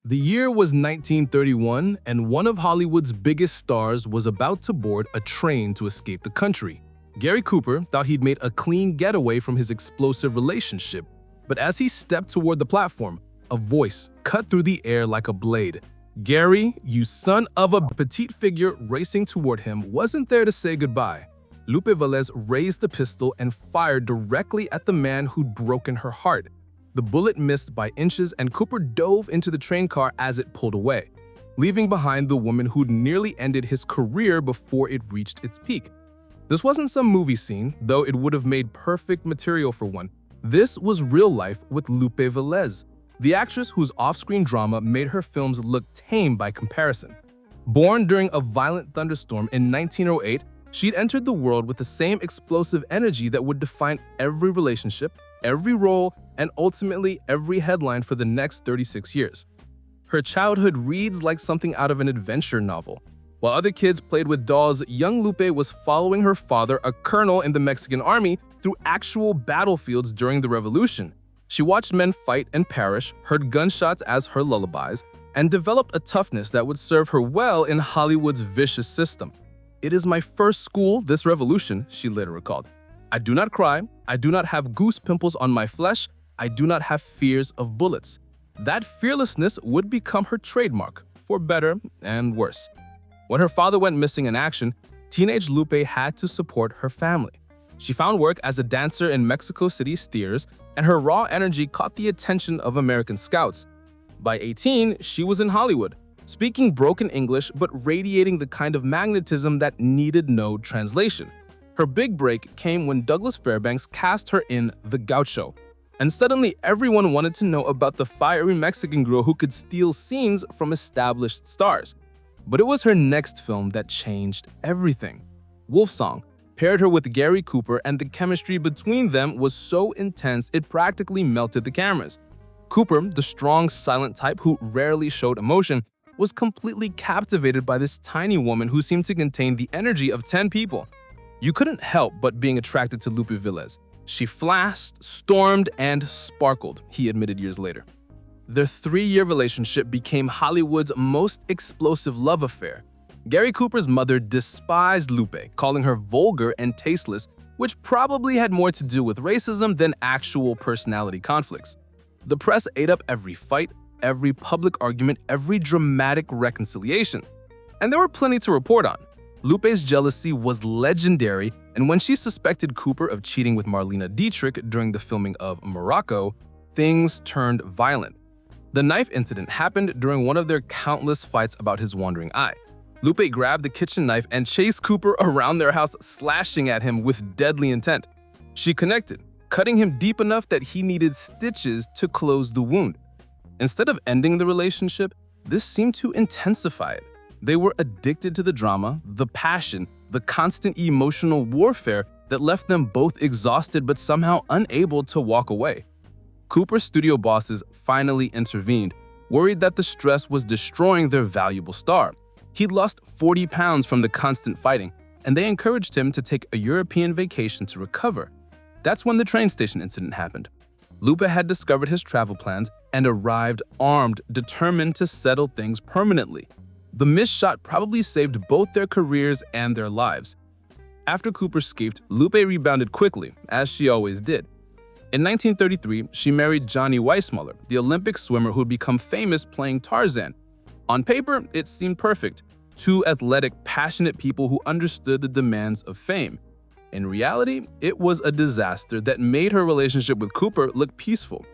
The year was 1931, and one of Hollywood's biggest stars was about to board a train to escape the country. Gary Cooper thought he'd made a clean getaway from his explosive relationship, but as he stepped toward the platform, a voice cut through the air like a blade. "Gary, you son of a..." Petite figure racing toward him wasn't there to say goodbye. Lupe Vélez raised the pistol and fired directly at the man who'd broken her heart. The bullet missed by inches, and Cooper dove into the train car as it pulled away, leaving behind the woman who'd nearly ended his career before it reached its peak. This wasn't some movie scene, though it would have made perfect material for one. This was real life with Lupe Vélez, the actress whose off-screen drama made her films look tame by comparison. Born during a violent thunderstorm in 1908, she'd entered the world with the same explosive energy that would define every relationship, every role, and ultimately every headline for the next 36 years. Her childhood reads like something out of an adventure novel. While other kids played with dolls, young Lupe was following her father, a colonel in the Mexican army, through actual battlefields during the Revolution. She watched men fight and perish, heard gunshots as her lullabies, and developed a toughness that would serve her well in Hollywood's vicious system. "It is my first school, this revolution," she later recalled. "I do not cry, I do not have goose pimples on my flesh, I do not have fears of bullets." That fearlessness would become her trademark, for better and worse. When her father went missing in action, teenage Lupe had to support her family. She found work as a dancer in Mexico City's theaters, and her raw energy caught the attention of American scouts. By 18, she was in Hollywood, speaking broken English but radiating the kind of magnetism that needed no translation. Her big break came when Douglas Fairbanks cast her in The Gaucho, and suddenly everyone wanted to know about the fiery Mexican girl who could steal scenes from established stars. But it was her next film that changed everything. Wolfsong paired her with Gary Cooper, and the chemistry between them was so intense it practically melted the cameras. Cooper, the strong, silent type who rarely showed emotion, was completely captivated by this tiny woman who seemed to contain the energy of 10 people. You couldn't help but being attracted to Lupe Vélez. She flashed, stormed, and sparkled, he admitted years later. Their 3-year relationship became Hollywood's most explosive love affair. Gary Cooper's mother despised Lupe, calling her vulgar and tasteless, which probably had more to do with racism than actual personality conflicts. The press ate up every fight, every public argument, every dramatic reconciliation. And there were plenty to report on. Lupe's jealousy was legendary, and when she suspected Cooper of cheating with Marlene Dietrich during the filming of Morocco, things turned violent. The knife incident happened during one of their countless fights about his wandering eye. Lupe grabbed the kitchen knife and chased Cooper around their house, slashing at him with deadly intent. She connected, cutting him deep enough that he needed stitches to close the wound. Instead of ending the relationship, this seemed to intensify it. They were addicted to the drama, the passion, the constant emotional warfare that left them both exhausted but somehow unable to walk away. Cooper's studio bosses finally intervened, worried that the stress was destroying their valuable star. He'd lost 40 pounds from the constant fighting, and they encouraged him to take a European vacation to recover. That's when the train station incident happened. Lupe had discovered his travel plans and arrived armed, determined to settle things permanently. The missed shot probably saved both their careers and their lives. After Cooper escaped, Lupe rebounded quickly, as she always did. In 1933, she married Johnny Weissmuller, the Olympic swimmer who'd become famous playing Tarzan. On paper, it seemed perfect. 2 athletic, passionate people who understood the demands of fame. In reality, it was a disaster that made her relationship with Cooper look peaceful.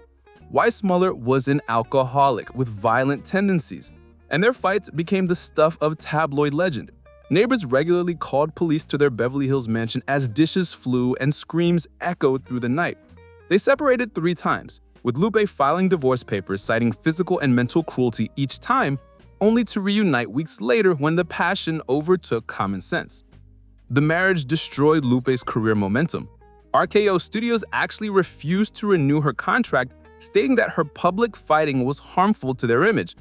Weissmuller was an alcoholic with violent tendencies, and their fights became the stuff of tabloid legend. Neighbors regularly called police to their Beverly Hills mansion as dishes flew and screams echoed through the night. They separated 3 times, with Lupe filing divorce papers citing physical and mental cruelty each time, only to reunite weeks later when the passion overtook common sense. The marriage destroyed Lupe's career momentum. RKO Studios actually refused to renew her contract, stating that her public fighting was harmful to their image.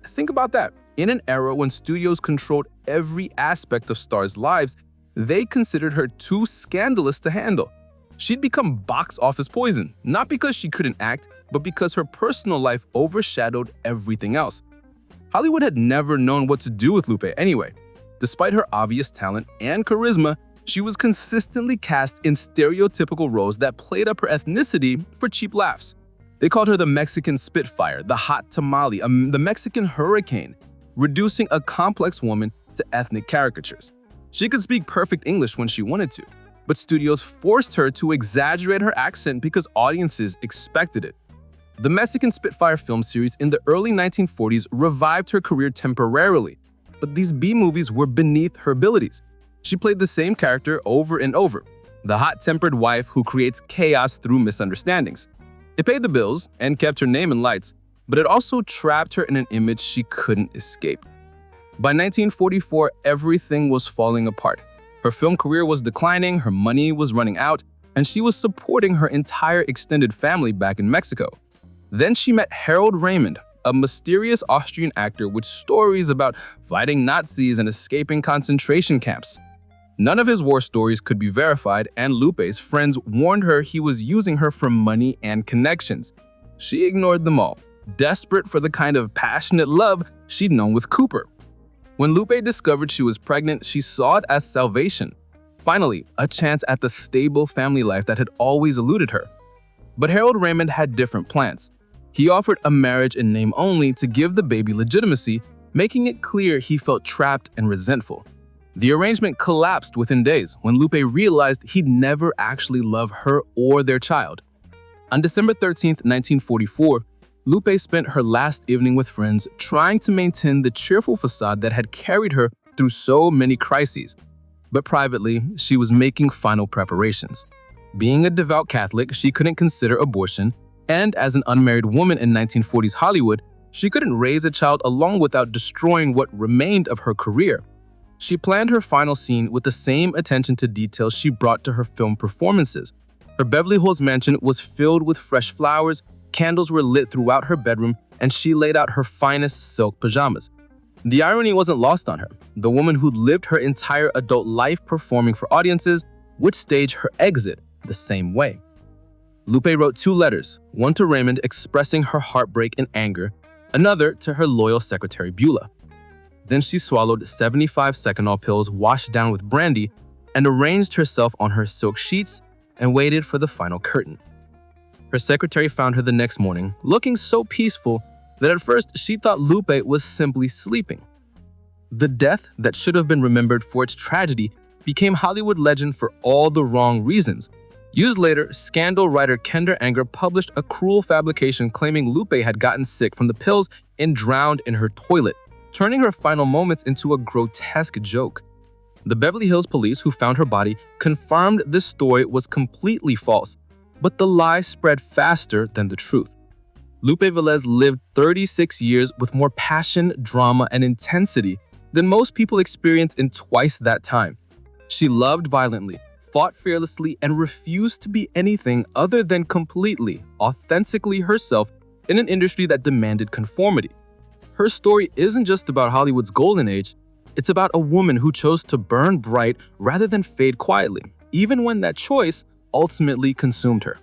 Think about that. In an era when studios controlled every aspect of stars' lives, they considered her too scandalous to handle. She'd become box office poison, not because she couldn't act, but because her personal life overshadowed everything else. Hollywood had never known what to do with Lupe anyway. Despite her obvious talent and charisma, she was consistently cast in stereotypical roles that played up her ethnicity for cheap laughs. They called her the Mexican Spitfire, the hot tamale, the Mexican hurricane, reducing a complex woman to ethnic caricatures. She could speak perfect English when she wanted to, but studios forced her to exaggerate her accent because audiences expected it. The Mexican Spitfire film series in the early 1940s revived her career temporarily, but these B-movies were beneath her abilities. She played the same character over and over, the hot-tempered wife who creates chaos through misunderstandings. It paid the bills and kept her name in lights, but it also trapped her in an image she couldn't escape. By 1944, everything was falling apart. Her film career was declining, her money was running out, and she was supporting her entire extended family back in Mexico. Then she met Harold Raymond, a mysterious Austrian actor with stories about fighting Nazis and escaping concentration camps. None of his war stories could be verified, and Lupe's friends warned her he was using her for money and connections. She ignored them all, desperate for the kind of passionate love she'd known with Cooper. When Lupe discovered she was pregnant, she saw it as salvation. Finally, a chance at the stable family life that had always eluded her. But Harold Raymond had different plans. He offered a marriage in name only to give the baby legitimacy, making it clear he felt trapped and resentful. The arrangement collapsed within days when Lupe realized he'd never actually love her or their child. On December 13, 1944, Lupe spent her last evening with friends trying to maintain the cheerful facade that had carried her through so many crises. But privately, she was making final preparations. Being a devout Catholic, she couldn't consider abortion, and as an unmarried woman in 1940s Hollywood, she couldn't raise a child alone without destroying what remained of her career. She planned her final scene with the same attention to detail she brought to her film performances. Her Beverly Hills mansion was filled with fresh flowers, candles were lit throughout her bedroom, and she laid out her finest silk pajamas. The irony wasn't lost on her. The woman who'd lived her entire adult life performing for audiences would stage her exit the same way. Lupe wrote 2 letters, one to Raymond expressing her heartbreak and anger, another to her loyal secretary Beulah. Then she swallowed 75 Seconal pills washed down with brandy and arranged herself on her silk sheets and waited for the final curtain. Her secretary found her the next morning, looking so peaceful that at first she thought Lupe was simply sleeping. The death that should have been remembered for its tragedy became Hollywood legend for all the wrong reasons. Years later, scandal writer Kender Anger published a cruel fabrication claiming Lupe had gotten sick from the pills and drowned in her toilet, turning her final moments into a grotesque joke. The Beverly Hills police who found her body confirmed this story was completely false, but the lie spread faster than the truth. Lupe Vélez lived 36 years with more passion, drama, and intensity than most people experience in twice that time. She loved violently, fought fearlessly, and refused to be anything other than completely, authentically herself in an industry that demanded conformity. Her story isn't just about Hollywood's golden age, it's about a woman who chose to burn bright rather than fade quietly, even when that choice ultimately consumed her.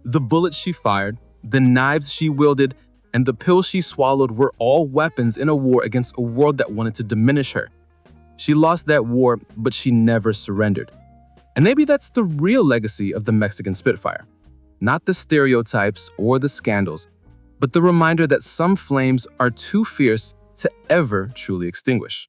The bullets she fired, the knives she wielded, and the pills she swallowed were all weapons in a war against a world that wanted to diminish her. She lost that war, but she never surrendered. And maybe that's the real legacy of the Mexican Spitfire. Not the stereotypes or the scandals, but the reminder that some flames are too fierce to ever truly extinguish.